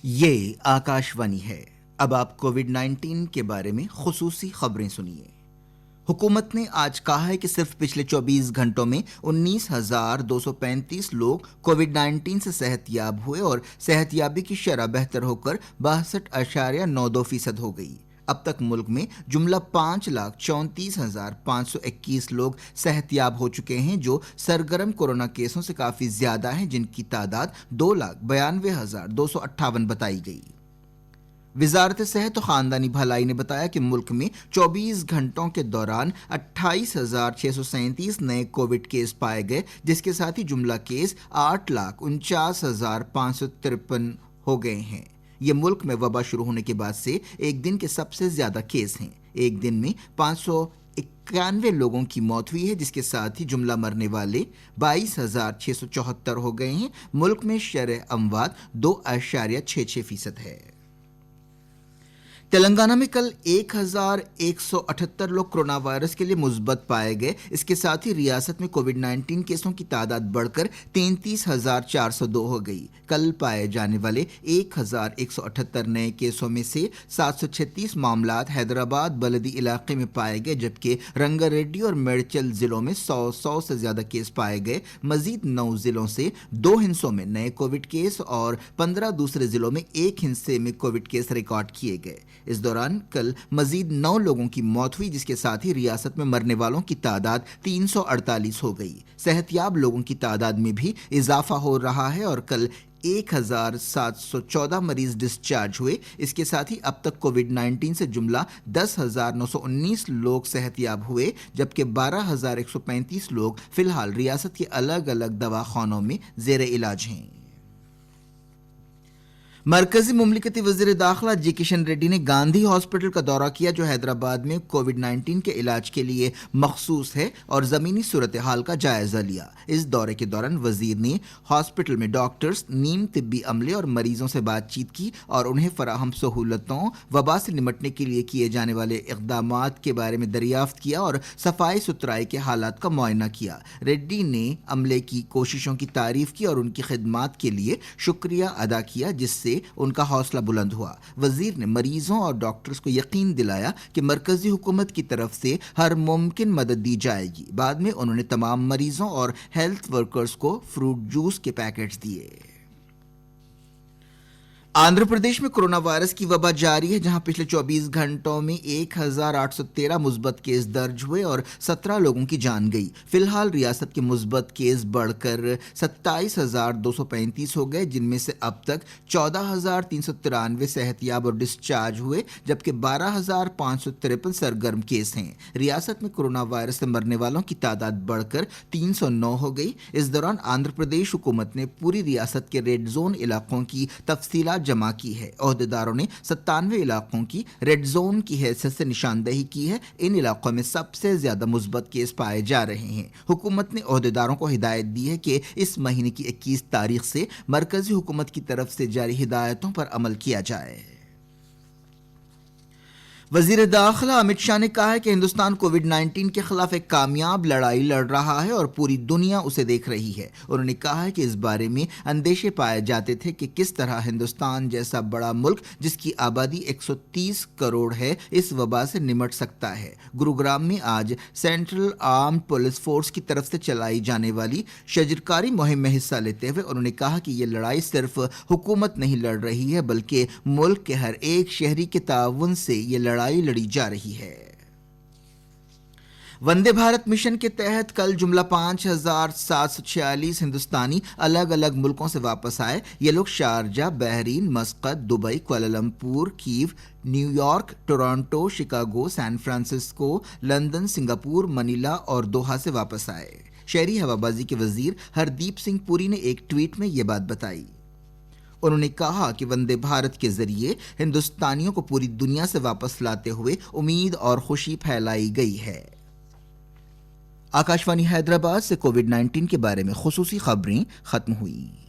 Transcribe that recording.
یہ آکاشوانی ہے۔ اب آپ کووڈ-19 کے بارے میں خصوصی خبریں سنیے۔ حکومت نے آج کہا ہے کہ صرف پچھلے 24 گھنٹوں میں 19,235 لوگ کووڈ-19 سے صحت یاب ہوئے اور صحت یابی کی شرح بہتر ہو کر 62.92% ہو گئی۔ اب تک ملک میں جملہ 5,34,521 لوگ صحت یاب ہو چکے ہیں، جو سرگرم کورونا کیسوں سے کافی زیادہ ہیں، جن کی تعداد 2,92,258 بتائی گئی۔ وزارت صحت و خاندانی بھلائی نے بتایا کہ ملک میں 24 گھنٹوں کے دوران 28,637 نئے کووڈ کیس پائے گئے، جس کے ساتھ ہی جملہ کیس 8,49,553 ہو گئے ہیں۔ یہ ملک میں وبا شروع ہونے کے بعد سے ایک دن کے سب سے زیادہ کیس ہیں۔ ایک دن میں 591 لوگوں کی موت ہوئی ہے، جس کے ساتھ ہی جملہ مرنے والے 22,674 ہو گئے ہیں۔ ملک میں شرح اموات 2.66% ہے۔ تلنگانہ میں کل 1,178 لوگ کرونا وائرس کے لیے مثبت پائے گئے۔ اس کے ساتھ ہی ریاست میں کووڈ-19 کیسوں کی تعداد بڑھ کر 33,402 ہو گئی۔ کل پائے جانے والے 1,178 نئے کیسوں میں سے 736 معاملات حیدرآباد بلدی علاقے میں پائے گئے، جبکہ رنگا ریڈی اور میڈچل ضلعوں میں 100 سے زیادہ کیس پائے گئے۔ مزید 9 ضلعوں سے 2 ہندسوں میں نئے کووڈ کیس اور 15 دوسرے ضلعوں میں 1 ہندسے میں کووڈ کیس ریکارڈ کیے گئے۔ اس دوران کل مزید 9 لوگوں کی موت ہوئی، جس کے ساتھ ہی ریاست میں مرنے والوں کی تعداد 348 ہو گئی۔ صحت یاب لوگوں کی تعداد میں بھی اضافہ ہو رہا ہے اور کل 1,714 مریض ڈسچارج ہوئے۔ اس کے ساتھ ہی اب تک کووڈ-19 سے جملہ 10,919 لوگ صحت یاب ہوئے، جبکہ 12,135 لوگ فی الحال ریاست کے الگ الگ دواخانوں میں زیر علاج ہیں۔ مرکزی مملکتی وزیر داخلہ جی کشن ریڈی نے گاندھی ہاسپٹل کا دورہ کیا، جو حیدرآباد میں کووڈ-19 کے علاج کے لیے مخصوص ہے، اور زمینی صورتحال کا جائزہ لیا۔ اس دورے کے دوران وزیر نے ہاسپٹل میں ڈاکٹرز، نیم طبی عملے اور مریضوں سے بات چیت کی اور انہیں فراہم سہولتوں، وبا سے نمٹنے کے لیے کیے جانے والے اقدامات کے بارے میں دریافت کیا اور صفائی ستھرائی کے حالات کا معائنہ کیا۔ ریڈی نے عملے کی کوششوں کی تعریف کی اور ان کی خدمات کے لیے شکریہ ادا کیا، جس سے ان کا حوصلہ بلند ہوا۔ وزیر نے مریضوں اور ڈاکٹرز کو یقین دلایا کہ مرکزی حکومت کی طرف سے ہر ممکن مدد دی جائے گی۔ بعد میں انہوں نے تمام مریضوں اور ہیلتھ ورکرز کو فروٹ جوس کے پیکٹس دیے۔ آندھرا پردیش میں کرونا وائرس کی وبا جاری ہے، جہاں پچھلے 24 گھنٹوں میں 1,813 مثبت کیس درج ہوئے اور 17 لوگوں کی جان گئی۔ فی الحال ریاست کے مثبت کیس بڑھ کر 27,235 ہو گئے، جن میں سے اب تک 14,393 صحت یاب اور ڈسچارج ہوئے، جبکہ 12,553 سرگرم کیس ہیں۔ ریاست میں کرونا وائرس سے مرنے والوں کی تعداد بڑھ کر 309 ہو گئی۔ اس دوران آندھرا پردیش حکومت نے پوری ریاست کے ریڈ زون علاقوں کی تفصیلات جمع کی ہے۔ عہدیداروں نے 97 علاقوں کی ریڈ زون کی حیثیت سے نشاندہی کی ہے۔ ان علاقوں میں سب سے زیادہ مثبت کیس پائے جا رہے ہیں۔ حکومت نے عہدیداروں کو ہدایت دی ہے کہ اس مہینے کی 21 تاریخ سے مرکزی حکومت کی طرف سے جاری ہدایتوں پر عمل کیا جائے۔ وزیر داخلہ امت شاہ نے کہا ہے کہ ہندوستان کووڈ-19 کے خلاف ایک کامیاب لڑائی لڑ رہا ہے اور پوری دنیا اسے دیکھ رہی ہے۔ انہوں نے کہا ہے کہ اس بارے میں اندیشے پائے جاتے تھے کہ کس طرح ہندوستان جیسا بڑا ملک، جس کی آبادی 130 کروڑ ہے، اس وبا سے نمٹ سکتا ہے۔ گروگرام میں آج سینٹرل آرمڈ پولیس فورس کی طرف سے چلائی جانے والی شجرکاری مہم میں حصہ لیتے ہوئے انہوں نے کہا کہ یہ لڑائی صرف حکومت نہیں لڑ رہی ہے، بلکہ ملک کے ہر ایک شہری کے تعاون سے یہ لڑائی لڑی جا رہی ہے۔ وندے بھارت مشن کے تحت کل جملہ 5,746 ہندوستانی الگ الگ ملکوں سے واپس آئے۔ یہ لوگ Sharjah, Bahrain, Muscat, Dubai, Kuala Lumpur, کیو، New York, Toronto, Chicago, San Francisco, London, Singapore, Manila اور دوحہ سے واپس آئے۔ شہری ہوابازی کے وزیر ہردیپ سنگھ پوری نے ایک ٹویٹ میں یہ بات بتائی۔ انہوں نے کہا کہ وندے بھارت کے ذریعے ہندوستانیوں کو پوری دنیا سے واپس لاتے ہوئے امید اور خوشی پھیلائی گئی ہے۔ آکاشوانی حیدرآباد سے کووڈ-19 کے بارے میں خصوصی خبریں ختم ہوئیں۔